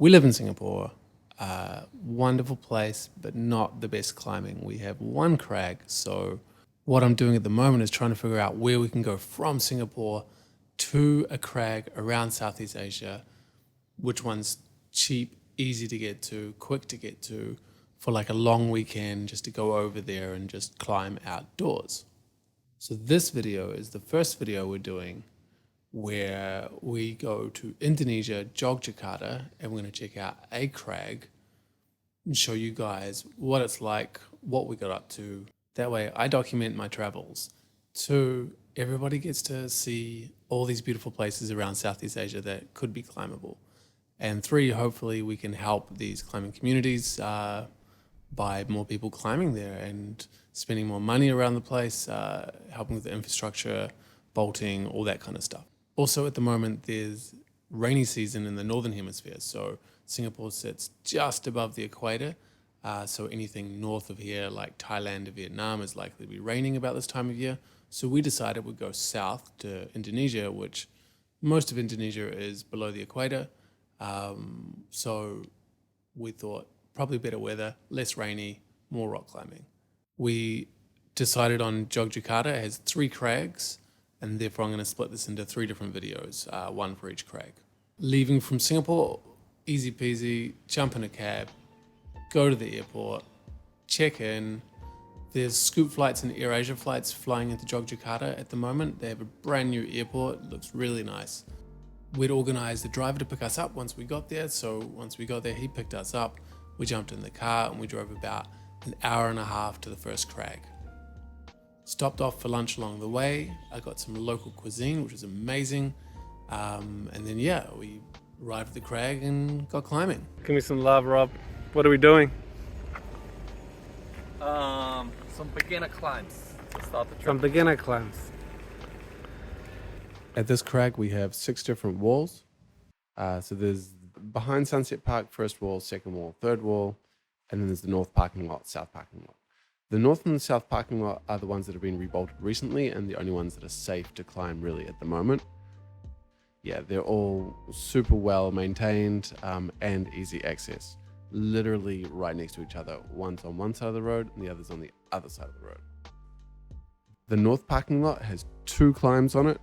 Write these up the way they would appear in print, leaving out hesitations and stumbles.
We live in Singapore, wonderful place, but not the best climbing. We have one crag, so what I'm doing at the moment is trying to figure out where we can go from Singapore to a crag around Southeast Asia, which one's cheap, easy to get to, quick to get to, for like a long weekend just to go over there and just climb outdoors. So this video is the first video we're doing where we go to Indonesia, Yogyakarta, and we're going to check out a crag and show you guys what it's like, what we got up to. That way I document my travels. 2, everybody gets to see all these beautiful places around Southeast Asia that could be climbable. And 3, hopefully we can help these climbing communities by more people climbing there and spending more money around the place, helping with the infrastructure, bolting, all that kind of stuff. Also, at the moment, there's rainy season in the northern hemisphere. So Singapore sits just above the equator. So anything north of here, like Thailand or Vietnam, is likely to be raining about this time of year. So we decided we'd go south to Indonesia, which most of Indonesia is below the equator. So we thought probably better weather, less rainy, more rock climbing. We decided on Yogyakarta. It has 3 crags, and therefore I'm going to split this into 3 different videos, one for each crag. Leaving from Singapore, easy peasy, jump in a cab, go to the airport, check in. There's Scoot flights and AirAsia flights flying into Yogyakarta at the moment. They have a brand new airport, it looks really nice. We'd organised the driver to pick us up once we got there, so once we got there, he picked us up. We jumped in the car and we drove about an hour and a half to the first crag. Stopped off for lunch along the way. I got some local cuisine, which was amazing. And then, we arrived at the crag and got climbing. Give me some love, Rob. What are we doing? Some beginner climbs to start the trip. Some beginner climbs. At this crag, we have 6 different walls. So there's behind Sunset Park, first wall, second wall, third wall, and then there's the north parking lot, south parking lot. The north and the south parking lot are the ones that have been rebolted recently and the only ones that are safe to climb really at the moment. Yeah, they're all super well maintained and easy access. Literally right next to each other. One's on one side of the road and the other's on the other side of the road. The north parking lot has 2 climbs on it.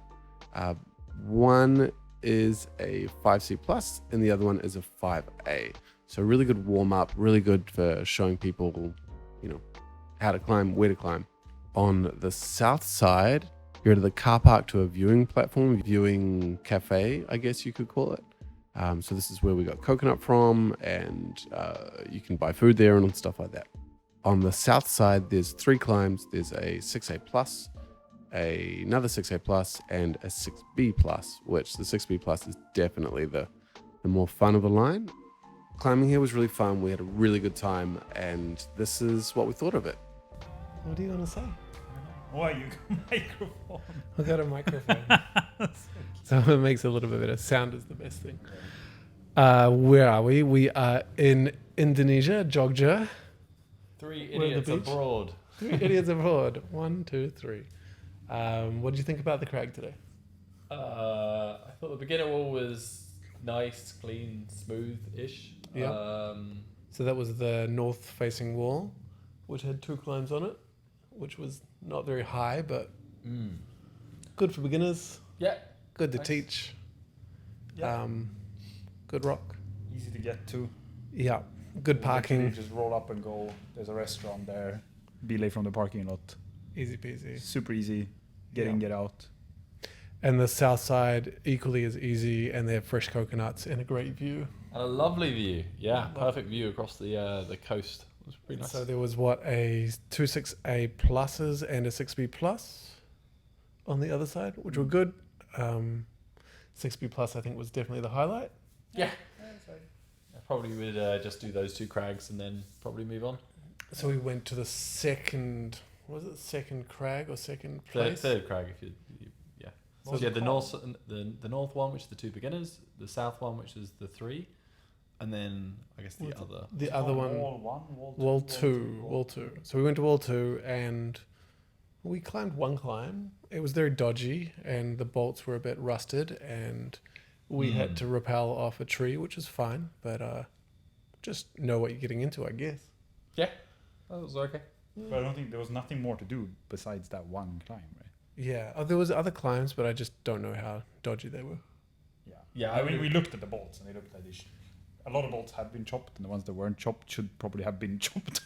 One is a 5C plus and the other one is a 5A. So really good warm up, really good for showing people, how to climb, where to climb. On the south side, you go to the car park to a viewing platform, viewing cafe, I guess you could call it. So this is where we got coconut from, and you can buy food there and stuff like that. On the south side, there's 3 climbs. There's a 6A plus, another 6A plus, and a 6B plus, which the 6B plus is definitely the more fun of a line. Climbing here was really fun. We had a really good time, and this is what we thought of it. What do you want to say? Why you got a microphone? I got a microphone. So it makes a little bit better. Sound is the best thing. Where are we? We are in Indonesia, Jogja. 3 idiots abroad. 3 idiots abroad. 1, 2, 3. What did you think about the crag today? I thought the beginner wall was nice, clean, smooth-ish. Yeah. So that was the north-facing wall, which had 2 climbs on it, which was not very high, but good for beginners. Yeah. Good to Nice. teach. Yeah. Good rock. Easy to get to. Yeah. Good parking. Literally just roll up and go. There's a restaurant there. Belay from the parking lot. Easy peasy. Super easy. Get in, get out. And the south side equally as easy, and they have fresh coconuts and a great view. And a lovely view. Yeah, perfect view across the coast. It was pretty nice. So there was a 2 6A pluses and a 6B plus on the other side, which were good. 6B plus I think was definitely the highlight. Yeah. I probably would just do those 2 crags and then probably move on. So we went to the second, second crag or second place? Third crag, if you yeah. So you had the north one, which is the 2 beginners, the south one, which is the 3, and then I guess the other one. Wall 2. So we went to wall 2 and we climbed one climb. It was very dodgy and the bolts were a bit rusted, and We had to rappel off a tree, which is fine, but just know what you're getting into, I guess. Yeah, that was okay. But I don't think there was nothing more to do besides that one climb, right? Yeah. Oh, there was other climbs, but I just don't know how dodgy they were. Yeah, I mean, we looked at the bolts and they looked like this. A lot of bolts had been chopped, and the ones that weren't chopped should probably have been chopped.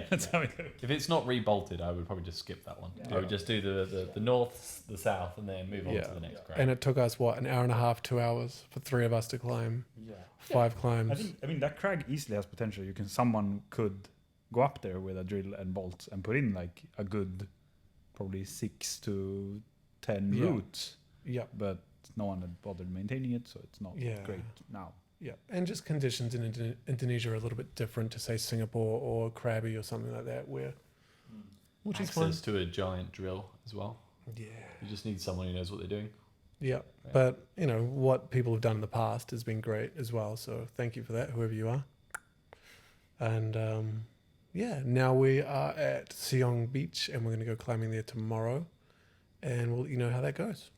That's how it looked. If it's not rebolted, I would probably just skip that one. Yeah. I would just do the north, the south, and then move on to the next crag. And it took us, what, an hour and a half, 2 hours for 3 of us to climb Yeah. 5 climbs. I mean that crag easily has potential. Someone could go up there with a drill and bolts and put in like a good, probably 6 to 10 routes. Yeah. But no one had bothered maintaining it, so it's not Yeah. great now. Yeah. And just conditions in Indonesia are a little bit different to, say, Singapore or Krabi or something like that, which is fun. Access to a giant drill as well. Yeah. You just need someone who knows what they're doing. Yeah. But, what people have done in the past has been great as well. So thank you for that, whoever you are. And, now we are at Siong Beach and we're going to go climbing there tomorrow. And we'll let you know how that goes.